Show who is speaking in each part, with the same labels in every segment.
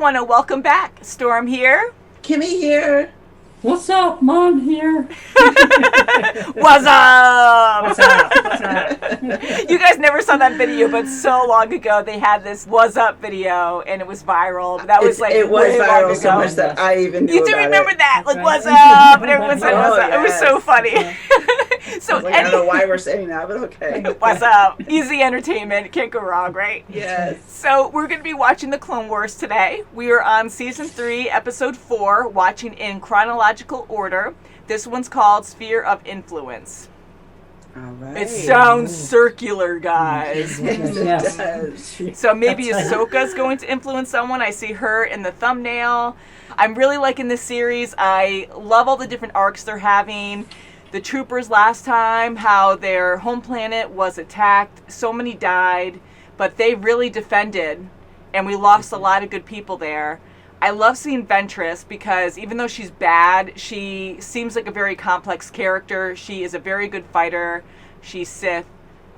Speaker 1: everyone, and welcome back. Storm here.
Speaker 2: Kimmy here.
Speaker 3: What's up, Mom here?
Speaker 1: What's up?
Speaker 3: What's up? What's up?
Speaker 1: You guys never saw that video, but so long ago they had this "What's Up" video, and it was viral. But that was like
Speaker 2: it was
Speaker 1: way long
Speaker 2: viral
Speaker 1: ago.
Speaker 2: so much that I even knew
Speaker 1: You do
Speaker 2: about
Speaker 1: remember
Speaker 2: it.
Speaker 1: that? Like,
Speaker 3: That's
Speaker 1: "What's
Speaker 3: right.
Speaker 1: up?" And everyone said, "What's up?" It was so funny. So
Speaker 2: I don't know why we're saying that, but okay.
Speaker 1: What's up? Easy entertainment. Can't go wrong, right?
Speaker 2: Yes.
Speaker 1: So we're going to be watching the Clone Wars today. We are on Season 3, Episode 4, watching in chronological order. This one's called Sphere of Influence.
Speaker 2: All right.
Speaker 1: It sounds circular, guys.
Speaker 2: Yes, it does.
Speaker 1: So maybe Ahsoka's going to influence someone. I see her in the thumbnail. I'm really liking this series. I love all the different arcs they're having. The troopers last time, how their home planet was attacked. So many died, but they really defended, and we lost a lot of good people there. I love seeing Ventress because even though she's bad, she seems like a very complex character. She is a very good fighter. She's Sith.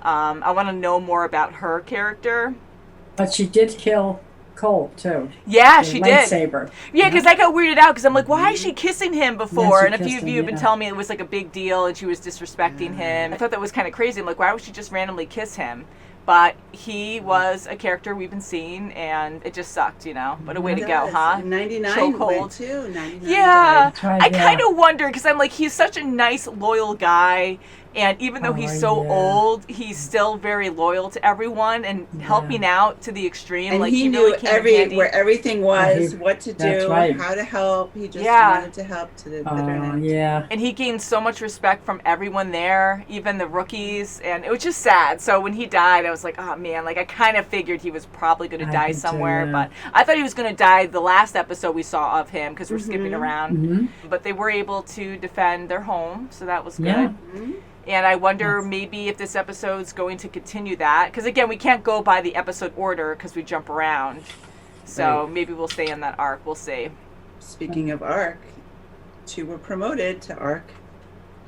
Speaker 1: I want to know more about her character.
Speaker 3: But she did kill Cole, too.
Speaker 1: Yeah,
Speaker 3: The
Speaker 1: she did.
Speaker 3: lightsaber.
Speaker 1: Yeah, because I got weirded out because I'm like, why is she kissing him before?
Speaker 3: Yeah,
Speaker 1: And
Speaker 3: she
Speaker 1: a few
Speaker 3: kissed
Speaker 1: of you
Speaker 3: him,
Speaker 1: have been
Speaker 3: yeah.
Speaker 1: telling me it was like a big deal and she was disrespecting him. I thought that was kind of crazy. I'm like, why would she just randomly kiss him? But he was a character we've been seeing, and it just sucked, you know? What a way to go, huh?
Speaker 2: 99
Speaker 1: Chokehold.
Speaker 2: went too. 99
Speaker 1: Yeah,
Speaker 3: died.
Speaker 1: I kind of wonder because I'm like, he's such a nice, loyal guy, and even though he's so
Speaker 3: yeah.
Speaker 1: old, he's still very loyal to everyone and helping out to the extreme.
Speaker 2: And
Speaker 1: like
Speaker 2: he
Speaker 1: really
Speaker 2: knew
Speaker 1: came in handy.
Speaker 2: where everything was,
Speaker 3: Yeah,
Speaker 2: what to
Speaker 3: that's
Speaker 2: do,
Speaker 3: right.
Speaker 2: how to help. He just
Speaker 1: Yeah.
Speaker 2: wanted to help to the bitter end.
Speaker 3: Yeah.
Speaker 1: And he gained so much respect from everyone there, even the rookies, and it was just sad. So when he died, I was like, oh man, like I kind of figured he was probably going to
Speaker 3: I
Speaker 1: die
Speaker 3: did too,
Speaker 1: somewhere,
Speaker 3: yeah.
Speaker 1: but I thought he was going to die the last episode we saw of him because we're skipping around.
Speaker 3: Mm-hmm.
Speaker 1: But they were able to defend their home, so that was good.
Speaker 3: Yeah.
Speaker 1: And I wonder maybe if this episode's going to continue that. Because again, we can't go by the episode order because we jump around. So
Speaker 2: Right.
Speaker 1: maybe we'll stay in that arc. We'll see.
Speaker 2: Speaking of ARC, 2 were promoted to ARC.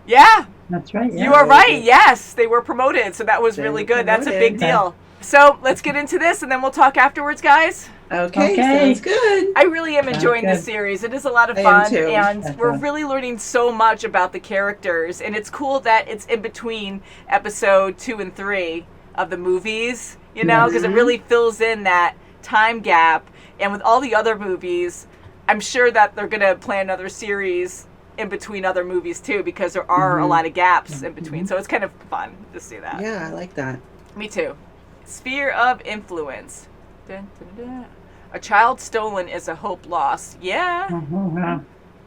Speaker 1: Yeah,
Speaker 3: That's right. Yeah.
Speaker 1: you are right. Yes, they were promoted. So that was
Speaker 2: They
Speaker 1: really
Speaker 2: were
Speaker 1: good. That's a big
Speaker 2: promoted.
Speaker 1: deal. So let's get into this and then we'll talk afterwards, guys.
Speaker 2: Okay,
Speaker 3: Okay.
Speaker 2: sounds good.
Speaker 1: I really am
Speaker 3: Sounds
Speaker 1: enjoying this
Speaker 3: good.
Speaker 1: series. It is a lot of
Speaker 2: I am
Speaker 1: fun,
Speaker 2: too.
Speaker 1: and
Speaker 3: That's
Speaker 1: we're
Speaker 3: fun.
Speaker 1: really learning so much about the characters. And it's cool that it's in between episode 2 and 3 of the movies, you know, because it really fills in that time gap. And with all the other movies, I'm sure that they're going to plan another series in between other movies too, because there are a lot of gaps in between. So it's kind of fun to see that.
Speaker 2: Yeah, I like that.
Speaker 1: Me too. Sphere of influence. Dun, dun, dun. A child stolen is a hope lost. Yeah.
Speaker 3: Uh-huh.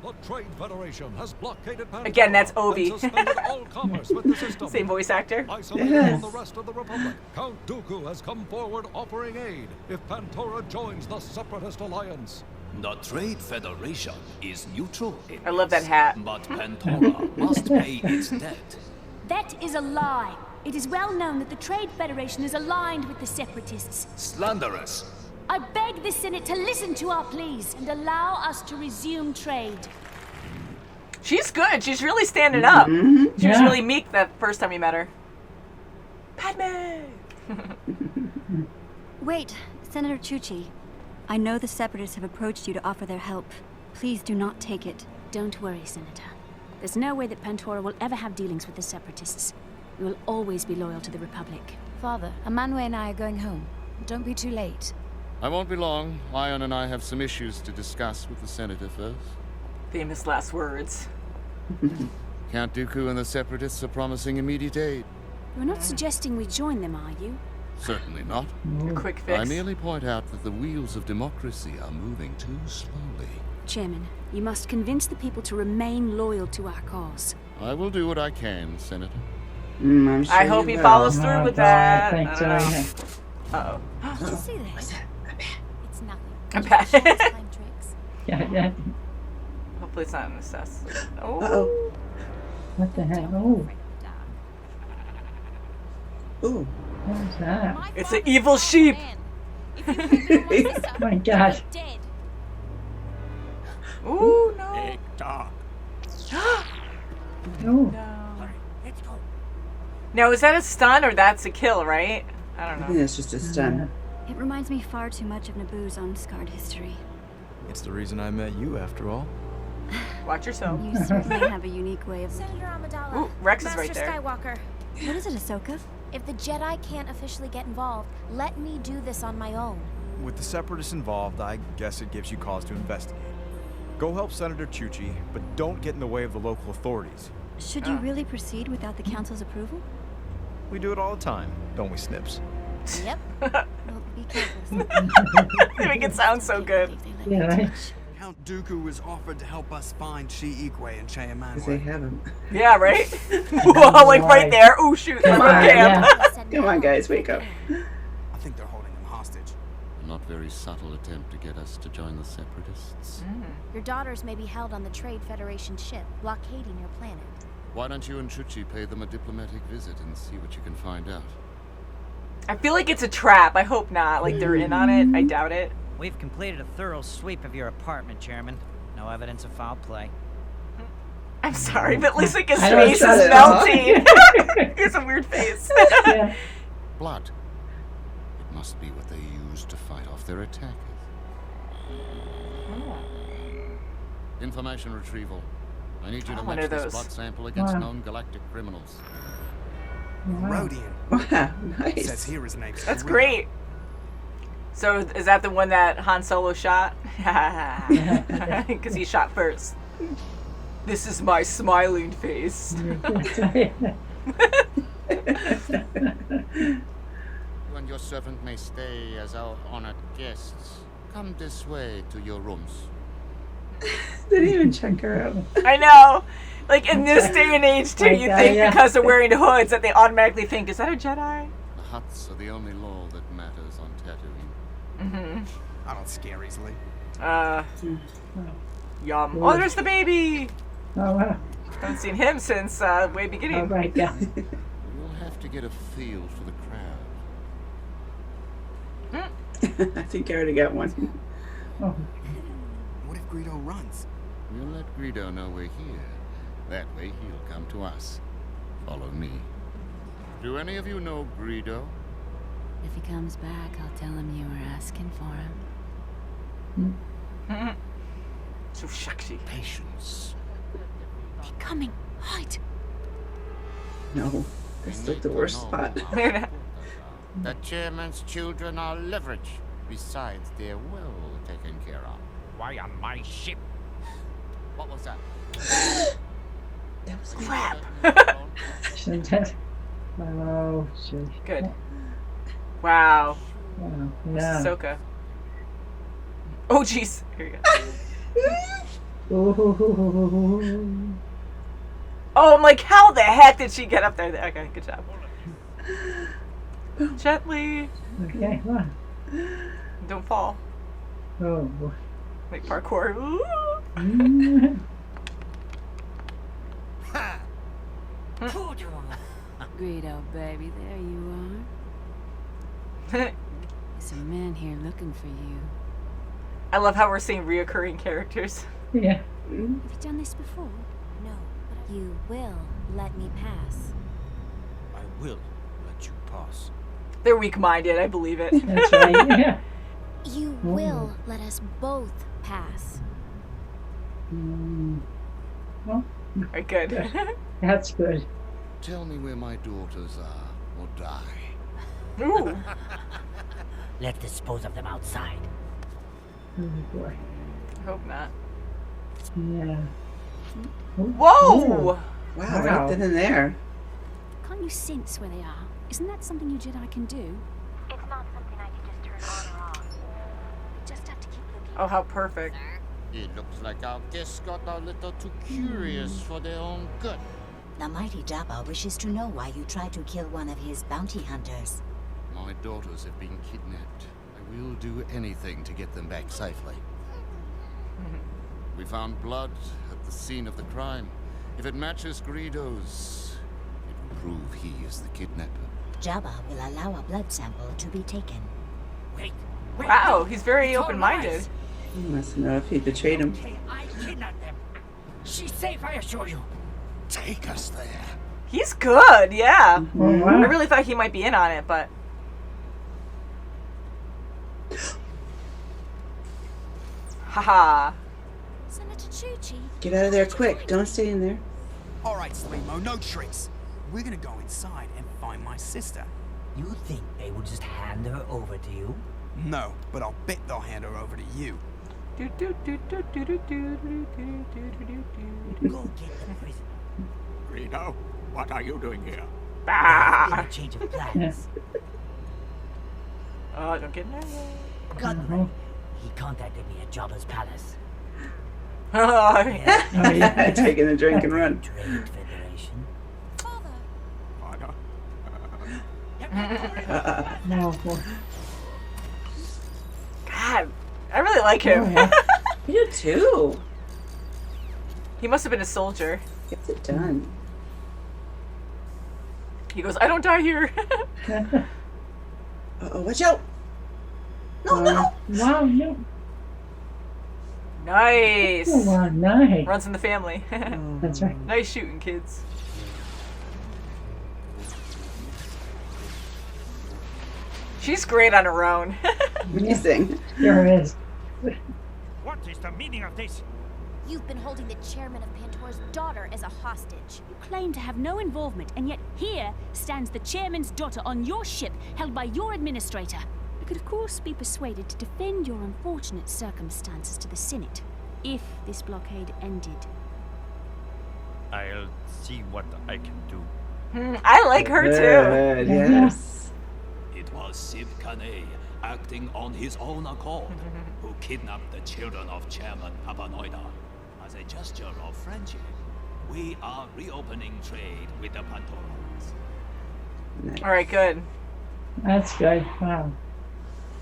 Speaker 4: The Trade Federation has blockaded Pandora
Speaker 1: Again, that's Obi.
Speaker 4: and suspended all commerce with the system.
Speaker 1: Same voice actor.
Speaker 4: Isolated
Speaker 2: Yes.
Speaker 4: from the rest of the Republic, Count Dooku has come forward offering aid if Pandora joins the Separatist Alliance.
Speaker 5: The Trade Federation is neutral. in
Speaker 1: I love that
Speaker 5: this,
Speaker 1: hat.
Speaker 5: But Pandora must pay its debt.
Speaker 6: That is a lie. It is well known that the Trade Federation is aligned with the Separatists.
Speaker 5: Slanderous.
Speaker 6: I beg the Senate to listen to our pleas and allow us to resume trade.
Speaker 1: She's good. She's really standing up. She was
Speaker 3: Yeah.
Speaker 1: really meek that first time we met her. Padme!
Speaker 7: Wait, Senator Chuchi. I know the Separatists have approached you to offer their help. Please do not take it.
Speaker 6: Don't worry, Senator. There's no way that Pandora will ever have dealings with the Separatists. We will always be loyal to the Republic.
Speaker 8: Father, Amanwe and I are going home. Don't be too late.
Speaker 9: I won't be long. Ion and I have some issues to discuss with the Senator first.
Speaker 1: Famous last words.
Speaker 9: Count Dooku and the Separatists are promising immediate aid.
Speaker 6: You're not suggesting we join them, are you?
Speaker 9: Certainly not.
Speaker 1: A quick
Speaker 9: I
Speaker 1: fix.
Speaker 9: merely point out that the wheels of democracy are moving too slowly.
Speaker 6: Chairman, you must convince the people to remain loyal to our cause.
Speaker 9: I will do what I can, Senator.
Speaker 2: I'm sure
Speaker 1: I hope
Speaker 2: you
Speaker 1: he
Speaker 2: will.
Speaker 1: follows through with that.
Speaker 3: I think so.
Speaker 1: I don't know.
Speaker 3: Yeah.
Speaker 1: Uh-oh.
Speaker 6: Did you see that?
Speaker 2: What's that? A bat.
Speaker 6: It's nothing.
Speaker 1: A bat.
Speaker 6: Just time tricks.
Speaker 3: Yeah.
Speaker 1: Hopefully it's not an assess. Oh.
Speaker 2: Uh-oh.
Speaker 3: What the heck? Oh,
Speaker 2: Ooh.
Speaker 3: what was that?
Speaker 1: It's an evil sheep.
Speaker 3: Oh my God.
Speaker 6: Dead.
Speaker 1: Ooh, no.
Speaker 3: Oh,
Speaker 1: Now, is that a stun or that's a kill, right? I don't
Speaker 2: I think
Speaker 1: know.
Speaker 2: that's just a stun.
Speaker 7: It reminds me far too much of Naboo's unscarred history.
Speaker 10: It's the reason I met you, after all.
Speaker 1: Watch yourself.
Speaker 7: You certainly have a unique way of...
Speaker 8: Senator Amidala.
Speaker 1: Ooh, Rex is
Speaker 8: Master
Speaker 1: right there.
Speaker 8: Skywalker.
Speaker 7: What is it, Ahsoka?
Speaker 8: If the Jedi can't officially get involved, let me do this on my own.
Speaker 10: With the Separatists involved, I guess it gives you cause to investigate. Go help Senator Chuchi, but don't get in the way of the local authorities.
Speaker 7: Should you really proceed without the Council's approval?
Speaker 10: We do it all the time, don't we, Snips?
Speaker 8: Yep.
Speaker 7: Well, be careful.
Speaker 1: They make it sound so good.
Speaker 3: Yeah, right.
Speaker 11: Count Dooku was offered to help us find Chi-Ikwe and
Speaker 2: Because they
Speaker 11: Cheyamanwe.
Speaker 2: haven't.
Speaker 1: Yeah, right? Well, like right there. Oh, shoot.
Speaker 2: Come on,
Speaker 1: camp.
Speaker 2: Come on, guys, wake up.
Speaker 11: I think they're holding him hostage.
Speaker 9: A not very subtle attempt to get us to join the Separatists.
Speaker 8: Your daughters may be held on the Trade Federation ship, blockading your planet.
Speaker 9: Why don't you and Chuchi pay them a diplomatic visit and see what you can find out?
Speaker 1: I feel like it's a trap. I hope not. Like, they're in on it. I doubt it.
Speaker 12: We've completed a thorough sweep of your apartment, Chairman. No evidence of foul play.
Speaker 1: I'm sorry, but Lysic's
Speaker 3: I don't
Speaker 1: face
Speaker 3: shut
Speaker 1: is
Speaker 3: it off.
Speaker 1: melting. He has a weird face.
Speaker 3: Yeah.
Speaker 9: Blood. It must be what they used to fight off their attackers. Information retrieval. I need you to
Speaker 1: What
Speaker 9: match
Speaker 1: are
Speaker 9: this
Speaker 1: those?
Speaker 9: blood sample against
Speaker 3: Wow.
Speaker 9: known galactic criminals.
Speaker 3: Wow.
Speaker 11: Rodian.
Speaker 2: Wow,
Speaker 11: Says
Speaker 2: nice.
Speaker 11: here his name's
Speaker 1: That's
Speaker 11: Greedo.
Speaker 1: great. So, is that the one that Han Solo shot? Because he shot first. This is my smiling face.
Speaker 9: You and your servant may stay as our honored guests. Come this way to your rooms.
Speaker 2: Didn't even check her out.
Speaker 1: I know. Like, in this day and age, too, you
Speaker 3: Yeah,
Speaker 1: think
Speaker 3: yeah.
Speaker 1: because they're wearing hoods that they automatically think, is that a Jedi?
Speaker 9: The huts are the only law that matters on Tatooine.
Speaker 1: Mm-hmm.
Speaker 11: I don't scare easily.
Speaker 1: Yum. Oh, there's the baby!
Speaker 3: Oh, wow.
Speaker 1: Haven't seen him since way
Speaker 3: Oh,
Speaker 1: beginning.
Speaker 3: right, yeah.
Speaker 9: You'll have to get a feel for the crowd.
Speaker 2: I think I already got one.
Speaker 3: Oh,
Speaker 11: What if Greedo runs?
Speaker 9: We'll let Greedo know we're here. That way he'll come to us. Follow me. Do any of you know Greedo?
Speaker 6: If he comes back, I'll tell him you were asking for him.
Speaker 1: So Shakti.
Speaker 9: Patience.
Speaker 6: They're coming. Hide.
Speaker 2: No, that's like the worst spot.
Speaker 9: The chairman's children are leverage. Besides, they're well taken care of. Why on my ship? What was that?
Speaker 2: That was
Speaker 1: Crap.
Speaker 3: shouldn't have. Oh, shit.
Speaker 1: Good. Wow.
Speaker 3: Wow. Yeah.
Speaker 1: Ahsoka. Oh, jeez. Here you go.
Speaker 3: Ooh.
Speaker 1: Oh, I'm like, how the heck did she get up there? Okay, good job. Gently.
Speaker 3: Okay, wow.
Speaker 1: Don't fall.
Speaker 3: Oh, boy.
Speaker 1: Like parkour. Ooh.
Speaker 3: Mm.
Speaker 6: Greedo, baby, there you are. There's a man here looking for you.
Speaker 1: I love how we're seeing reoccurring characters.
Speaker 3: Yeah.
Speaker 6: Have you done this before?
Speaker 8: No, but you will let me pass.
Speaker 11: I will let you pass.
Speaker 1: They're weak-minded. I believe it.
Speaker 3: That's right. Yeah.
Speaker 8: You will let us both pass.
Speaker 3: Mm. Well,
Speaker 1: Alright, good.
Speaker 3: that's good.
Speaker 9: Tell me where my daughters are, or die.
Speaker 1: Ooh.
Speaker 12: Let's dispose of them outside.
Speaker 3: Oh, boy.
Speaker 1: I hope not.
Speaker 3: Yeah.
Speaker 1: Whoa!
Speaker 2: Wow, right then and there.
Speaker 6: Can't you sense where they are? Isn't that something you Jedi can do?
Speaker 8: It's not something I can just turn on or off. We just have to keep looking.
Speaker 1: Oh, how perfect.
Speaker 9: It looks like our guests got a little too curious for their own good.
Speaker 13: The mighty Jabba wishes to know why you tried to kill one of his bounty hunters.
Speaker 9: My daughters have been kidnapped. I will do anything to get them back safely. We found blood at the scene of the crime. If it matches Greedo's, it will prove he is the kidnapper.
Speaker 13: Jabba will allow a blood sample to be taken.
Speaker 12: Wait.
Speaker 1: Wow, he's very open-minded.
Speaker 2: He must know if he betrayed him.
Speaker 12: Okay, I kidnapped them. She's safe, I assure you.
Speaker 9: Take us there.
Speaker 1: He's good, yeah.
Speaker 3: Oh,
Speaker 1: I
Speaker 3: wow.
Speaker 1: really thought he might be in on it, but... Haha.
Speaker 6: Senator Chuchi.
Speaker 2: Get out of there quick. Don't stay in there.
Speaker 11: All right, Slimo, no tricks. We're gonna go inside and find my sister.
Speaker 14: You think they will just hand her over to you?
Speaker 11: No, but I'll bet they'll hand her over to you.
Speaker 14: Go get the prisoner.
Speaker 5: Reno, what are you doing here?
Speaker 14: There's been a change of plans.
Speaker 1: Oh, don't get nervous.
Speaker 14: Gunray, he contacted me at Jabba's palace.
Speaker 1: Oh,
Speaker 2: yeah. Taking a drink and run.
Speaker 14: Trade Federation.
Speaker 5: Father?
Speaker 3: No, boy.
Speaker 1: God, I really like him.
Speaker 3: Oh, yeah.
Speaker 2: You do too.
Speaker 1: He must have been a soldier.
Speaker 2: Gets it done.
Speaker 1: He goes, I don't die here.
Speaker 2: Uh-oh, watch out. No, no.
Speaker 3: Wow, no.
Speaker 1: Nice.
Speaker 3: Oh, wow, nice.
Speaker 1: Runs in the family.
Speaker 3: That's right.
Speaker 1: Nice shooting, kids. She's great on her own.
Speaker 2: Amazing.
Speaker 3: Sure is.
Speaker 15: What is the meaning of this?
Speaker 6: You've been holding the chairman of Pantora's daughter as a hostage. You claim to have no involvement, and yet here stands the chairman's daughter on your ship, held by your administrator. You could, of course, be persuaded to defend your unfortunate circumstances to the Senate, if this blockade ended.
Speaker 15: I'll see what I can do.
Speaker 1: I like her
Speaker 2: Good,
Speaker 1: too.
Speaker 2: Yes.
Speaker 5: It was Sib Kane, acting on his own accord, who kidnapped the children of Chairman Papanoida. As a gesture of friendship, we are reopening trade with the Pantoras.
Speaker 2: Nice.
Speaker 1: All right, good.
Speaker 3: That's good. Wow.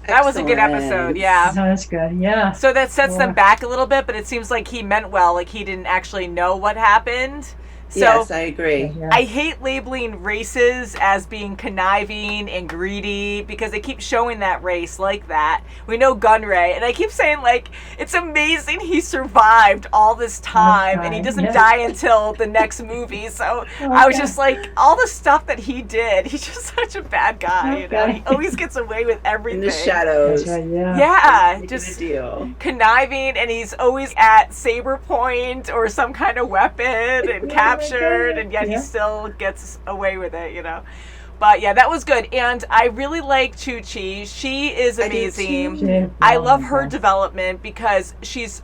Speaker 1: That was a good episode, yeah.
Speaker 3: No, that's good, yeah.
Speaker 1: So that sets them back a little bit, but it seems like he meant well, like he didn't actually know what happened. So
Speaker 2: Yes, I agree.
Speaker 1: I hate labeling races as being conniving and greedy because they keep showing that race like that. We know Gunray, and I keep saying, like, it's amazing he survived all this time and he doesn't die until the next movie. So I was just like, all the stuff that he did, he's just such a bad guy, you know? He always gets away with everything.
Speaker 2: In the shadows.
Speaker 3: That's right,
Speaker 1: Yeah,
Speaker 2: Just
Speaker 1: just
Speaker 2: a deal.
Speaker 1: conniving, and he's always at saber point or some kind of weapon and captured, and yet he still gets away with it, you know. But yeah, that was good, and I really like Chuchi. She is amazing. I love her development because she's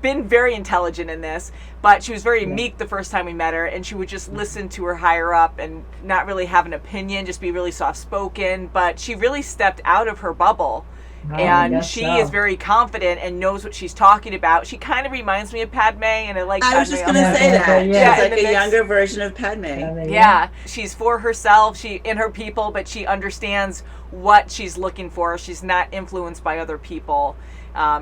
Speaker 1: been very intelligent in this, but she was very meek the first time we met her, and she would just listen to her higher up and not really have an opinion, just be really soft spoken. But she really stepped out of her bubble. And she is very confident and knows what she's talking about. She kind of reminds me of Padme, and I like Padme.
Speaker 2: I was just going to say that.
Speaker 1: Yeah,
Speaker 2: She's like a younger version of Padme.
Speaker 1: Yeah, she's for herself, she and her people, but she understands what she's looking for. She's not influenced by other people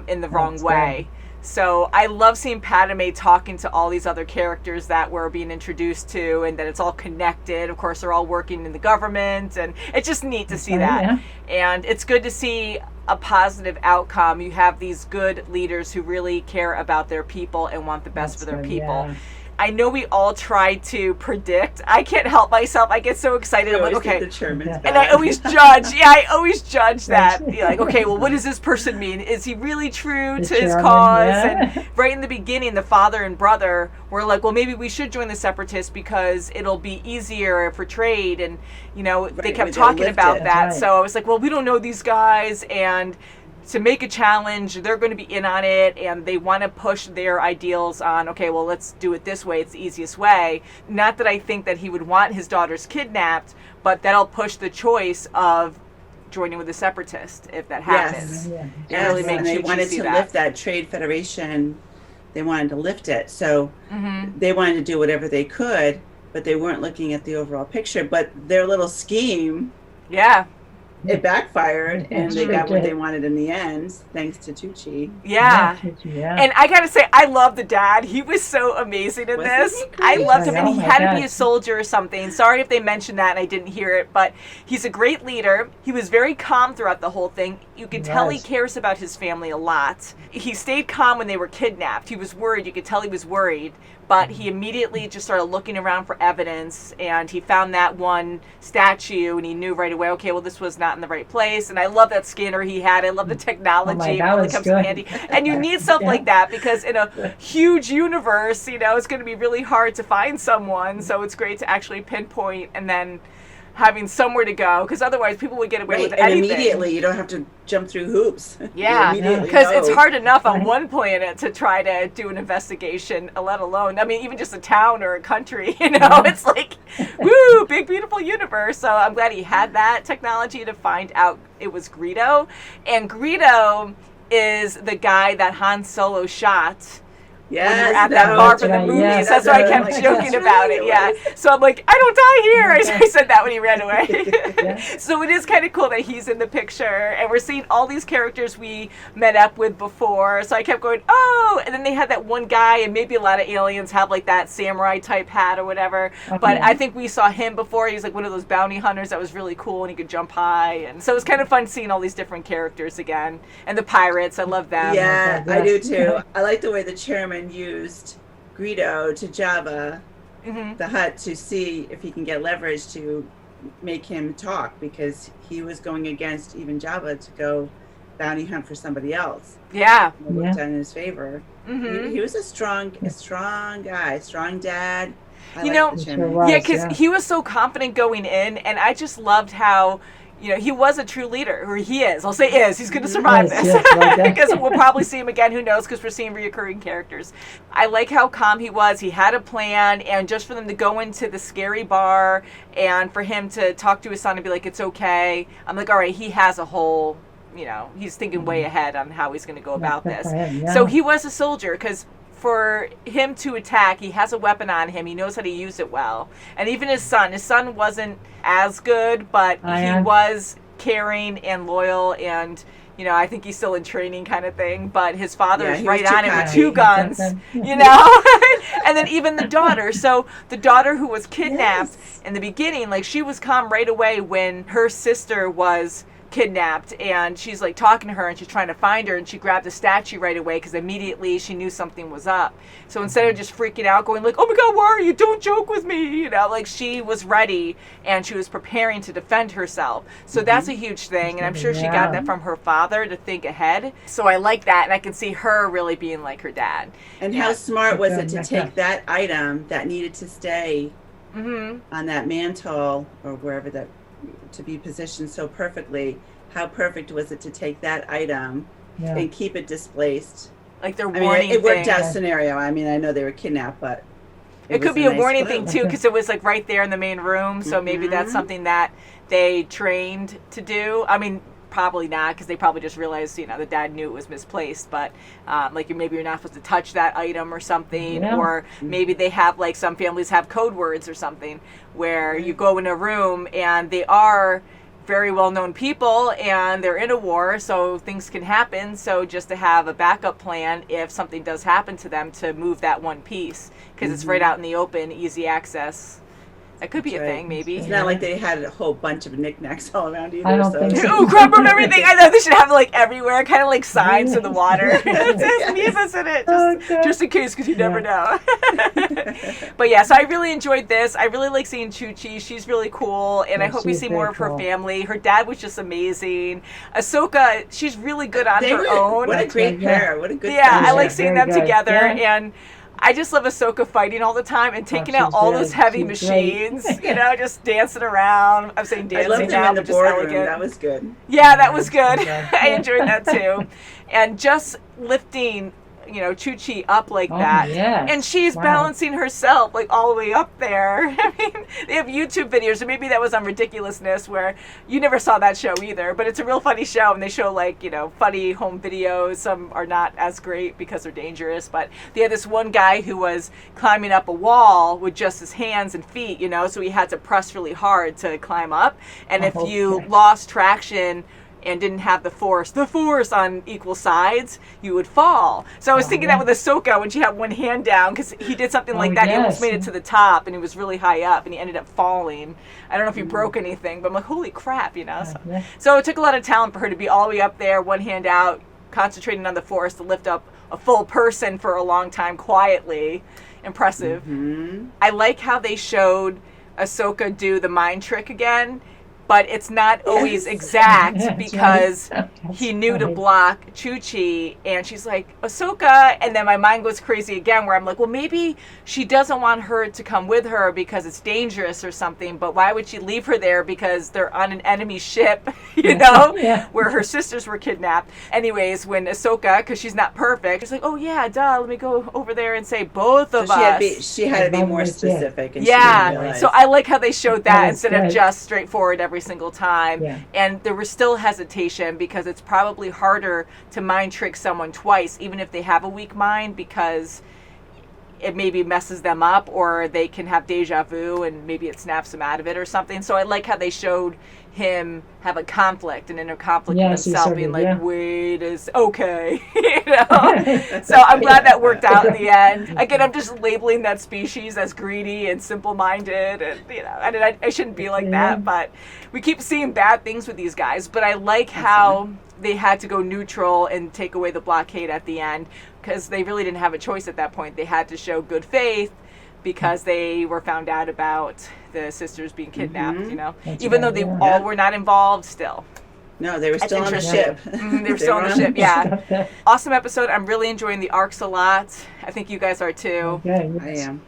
Speaker 1: in the wrong way. So I love seeing Padme talking to all these other characters that we're being introduced to, and that it's all connected. Of course, they're all working in the government, and it's just neat to see that. And it's good to see a positive outcome. You have these good leaders who really care about their people and want the best for their people. I know we all try to predict. I can't help myself. I get so excited. I'm like, okay. And I always judge. I always judge that. You're like, okay, well, what does this person mean? Is he really true to his cause? And right in the beginning, the father and brother were like, well, maybe we should join the Separatists because it'll be easier for trade. And, you know, they kept talking about that. So I was like, well, we don't know these guys. And to make a challenge, they're going to be in on it, and they want to push their ideals on, okay, well, let's do it this way. It's the easiest way. Not that I think that he would want his daughters kidnapped, but that'll push the choice of joining with the Separatist if that happens.
Speaker 2: Yes,
Speaker 1: really make
Speaker 2: and they
Speaker 1: Chuchi
Speaker 2: wanted
Speaker 1: see
Speaker 2: to
Speaker 1: that.
Speaker 2: lift that trade federation. They wanted to lift it. So they wanted to do whatever they could, but they weren't looking at the overall picture. But their little scheme... it backfired, and they got what they wanted in the end, thanks to Chuchi.
Speaker 1: And I gotta say, I love the dad. He was so amazing in this. I loved him, and he had to be a soldier or something. Sorry if they mentioned that and I didn't hear it, but he's a great leader. He was very calm throughout the whole thing. You could tell he cares about his family a lot. He stayed calm when they were kidnapped. He was worried. You could tell he was worried. but he immediately just started looking around for evidence, and he found that one statue, and he knew right away, okay, well, this was not in the right place. And I love that scanner he had. I love the technology. It really comes in handy. And you need stuff like that, because in a huge universe, it's going to be really hard to find someone. So it's great to actually pinpoint and then having somewhere to go, because otherwise people would get away with anything.
Speaker 2: And immediately you don't have to jump through hoops.
Speaker 1: Yeah, because it's hard enough on one planet to try to do an investigation, let alone, even just a town or a country, it's like, woo, big, beautiful universe. So I'm glad he had that technology to find out it was Greedo. And Greedo is the guy that Han Solo shot. When we were at that bar for the movies. Yes, that's why I kept joking about it. Yeah. So I'm like, I don't die here. I said that when he ran away. So it is kind of cool that he's in the picture, and we're seeing all these characters we met up with before. So I kept going, oh, and then they had that one guy, and maybe a lot of aliens have like that samurai type hat or whatever. But I think we saw him before. He's like one of those bounty hunters that was really cool, and he could jump high. And so it was kind of fun seeing all these different characters again. And the pirates, I love them.
Speaker 2: Yeah, I do too. I like the way the chairman used Greedo to Jabba the Hutt to see if he can get leverage to make him talk, because he was going against even Jabba to go bounty hunt for somebody else.
Speaker 1: Yeah.
Speaker 2: It worked out in his favor. He was a strong guy, strong dad.
Speaker 1: Because he was so confident going in, and I just loved how he was a true leader, or he is. I'll say is. He's going to survive this. Because we'll probably see him again. Who knows? Because we're seeing reoccurring characters. I like how calm he was. He had a plan. And just for them to go into the scary bar and for him to talk to his son and be like, it's okay. I'm like, all right, he has a whole, he's thinking way ahead on how he's going to go about this. So he was a soldier, because for him to attack, he has a weapon on him. He knows how to use it well. And even his son wasn't as good, but he was caring and loyal, and I think he's still in training kind of thing. But his father's right on him with 2 guns, And then even the daughter. So the daughter who was kidnapped in the beginning, like, she was calm right away when her sister was kidnapped, and she's like talking to her, and she's trying to find her, and she grabbed the statue right away because immediately she knew something was up. So instead of just freaking out, going like, oh my god, where are you, don't joke with me, like, she was ready and she was preparing to defend herself. So that's a huge thing, and I'm sure she got that from her father to think ahead. So I like that, and I can see her really being like her dad.
Speaker 2: And how smart was it to take that item that needed to stay on that mantle or wherever that to be positioned so perfectly? How perfect was it to take that item and keep it displaced?
Speaker 1: Like their warning
Speaker 2: it worked out scenario. I know they were kidnapped, but
Speaker 1: it could be a warning thing too, because it was like right there in the main room. So maybe that's something that they trained to do. Probably not, because they probably just realized, the dad knew it was misplaced. But maybe you're not supposed to touch that item or something, or maybe they have, like, some families have code words or something where you go in a room and they are very well-known people and they're in a war, so things can happen. So just to have a backup plan if something does happen to them, to move that one piece, because it's right out in the open, easy access. That could be a thing, maybe.
Speaker 2: It's not like they had a whole bunch of knicknacks all around either.
Speaker 3: I don't think so.
Speaker 1: Oh, crap of everything. I know they should have, like, everywhere, kind of like signs in the water. It says Neva's in it, just in case, because you never know. But yeah, so I really enjoyed this. I really like seeing Chuchi. She's really cool, and I hope we see more of her family. Her dad was just amazing. Ahsoka, she's really good on her own.
Speaker 2: What a great pair. What a good
Speaker 1: I like seeing them together, and I just love Ahsoka fighting all the time and taking out all those heavy machines, just dancing around. I'm saying dancing
Speaker 2: I loved
Speaker 1: now,
Speaker 2: them in the
Speaker 1: but just
Speaker 2: boardroom.
Speaker 1: elegant.
Speaker 2: That was good.
Speaker 1: Yeah, that was good. I enjoyed that too. And just lifting, Chuchi up like that.
Speaker 3: Yes.
Speaker 1: And she's balancing herself, like, all the way up there. They have YouTube videos, or maybe that was on Ridiculousness, where you never saw that show either, but it's a real funny show, and they show, like, funny home videos. Some are not as great because they're dangerous, but they had this one guy who was climbing up a wall with just his hands and feet, so he had to press really hard to climb up. And if you lost traction and didn't have the force on equal sides, you would fall. So I was thinking that with Ahsoka when she had one hand down, because he did something like that. He almost made it to the top, and he was really high up, and he ended up falling. I don't know if he broke anything, but I'm like, holy crap, So it took a lot of talent for her to be all the way up there, one hand out, concentrating on the Force to lift up a full person for a long time quietly. Impressive. I like how they showed Ahsoka do the mind trick again, but it's not always exact because he knew to block Chuchi, and she's like, Ahsoka, and then my mind goes crazy again where I'm like, well, maybe she doesn't want her to come with her because it's dangerous or something, but why would she leave her there because they're on an enemy ship, you know, where her sisters were kidnapped. Anyways, when Ahsoka, because she's not perfect, she's like, oh yeah, duh, let me go over there and say both of us.
Speaker 2: She had to be more specific. And
Speaker 1: so I like how they showed that instead of just straightforward every single time. And there was still hesitation because it's probably harder to mind trick someone twice, even if they have a weak mind, because it maybe messes them up, or they can have deja vu and maybe it snaps them out of it or something. So I like how they showed him have a conflict, an inner conflict with himself, being like, wait, is okay. You know? So I'm glad that worked out in the end. Again, I'm just labeling that species as greedy and simple-minded, and you know, I shouldn't be like that, but we keep seeing bad things with these guys. But I like how they had to go neutral and take away the blockade at the end, because they really didn't have a choice at that point. They had to show good faith because they were found out about the sisters being kidnapped, you know, even though they all were not involved still.
Speaker 2: No, they were still on the ship.
Speaker 1: They were still on the ship, yeah. Awesome episode. I'm really enjoying the arcs a lot. I think you guys are too.
Speaker 2: I am.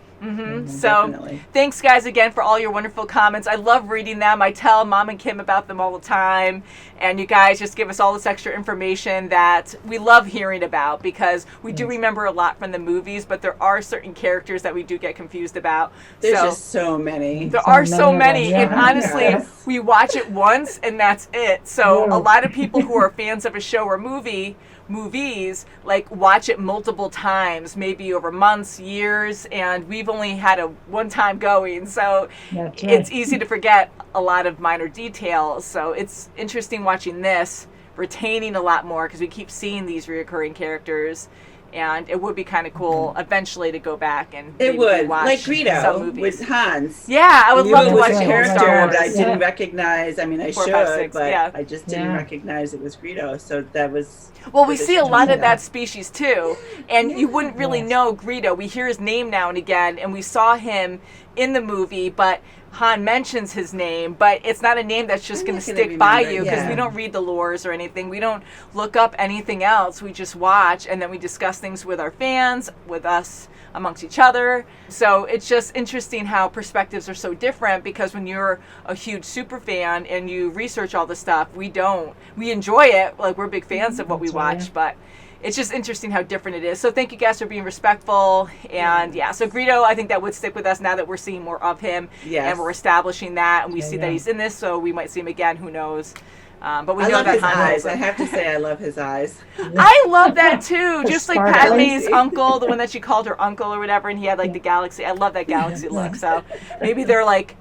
Speaker 1: So
Speaker 2: Definitely.
Speaker 1: Thanks guys again for all your wonderful comments. I love reading them. I tell Mom and Kim about them all the time, and you guys just give us all this extra information that we love hearing about, because we do remember a lot from the movies, but there are certain characters that we do get confused about.
Speaker 2: There's just so many.
Speaker 1: There are so many, and honestly, we watch it once and that's it. So a lot of people who are fans of a show or movies like watch it multiple times, maybe over months, years, and we've only had a one time going, so it's easy to forget a lot of minor details. So it's interesting watching this, retaining a lot more, because we keep seeing these reoccurring characters, and it would be kind of cool eventually to go back and
Speaker 2: it would
Speaker 1: watch
Speaker 2: like Greedo
Speaker 1: movies
Speaker 2: with Hans.
Speaker 1: Yeah, I would love to watch
Speaker 2: a
Speaker 1: a
Speaker 2: character that I didn't recognize. I mean, I
Speaker 1: 4,
Speaker 2: should,
Speaker 1: 5, 6,
Speaker 2: but I just didn't recognize it was Greedo. So that was.
Speaker 1: Well, we see a lot of that species too, and you wouldn't really know Greedo. We hear his name now and again, and we saw him in the movie, but Han mentions his name, but it's not a name that's just going to stick by you, because we don't read the lores or anything. We don't look up anything else. We just watch, and then we discuss things with our fans, with us, amongst each other. So it's just interesting how perspectives are so different, because when you're a huge super fan and you research all the stuff, we don't. We enjoy it. Like, we're big fans of what we watch, but it's just interesting how different it is. So thank you guys for being respectful. And so Greedo, I think that would stick with us now that we're seeing more of him. And we're establishing that, and we see that he's in this, so we might see him again, who knows. But we know that
Speaker 2: his eyes. I have to say, I love his eyes.
Speaker 1: I love that too. Just like Padme's uncle, the one that she called her uncle or whatever, and he had like the galaxy. I love that galaxy look. So maybe they're like,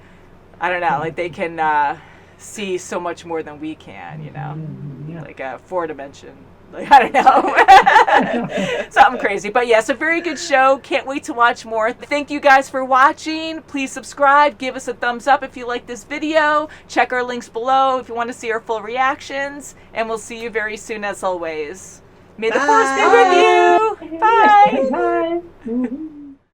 Speaker 1: I don't know, like they can see so much more than we can, you know, like a 4-dimension. Like, I don't know. Something crazy. But yes, a very good show. Can't wait to watch more. Thank you guys for watching. Please subscribe. Give us a thumbs up if you like this video. Check our links below if you want to see our full reactions. And we'll see you very soon as always. May the Force be with you. Bye.
Speaker 3: Bye.